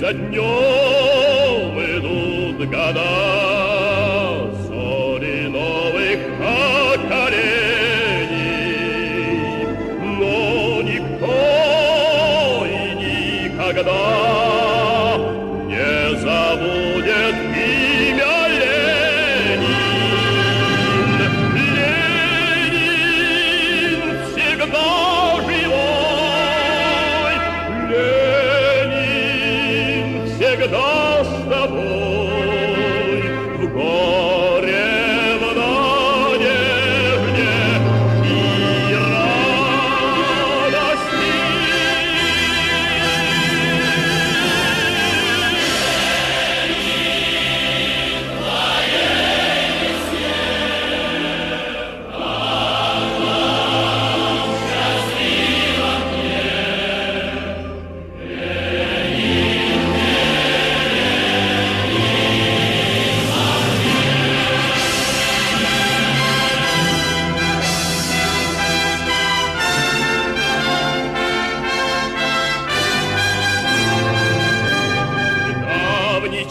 за днем идут года, зори новых поколений, но никто и никогда не забудет имя Ленин. Ленин всегда живой, Ленин всегда с тобой, в горе, в надежде и радости.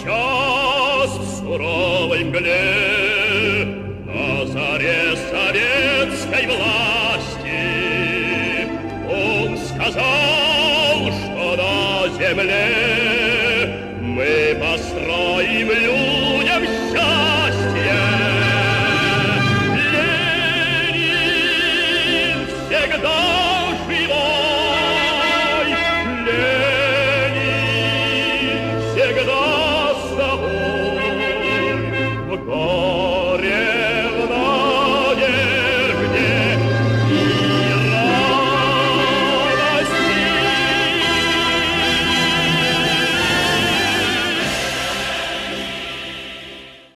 Час в суровой мгле на заре советской власти он сказал, что на земле мы построим людям счастье. Ленин всегда живой, Ленин всегда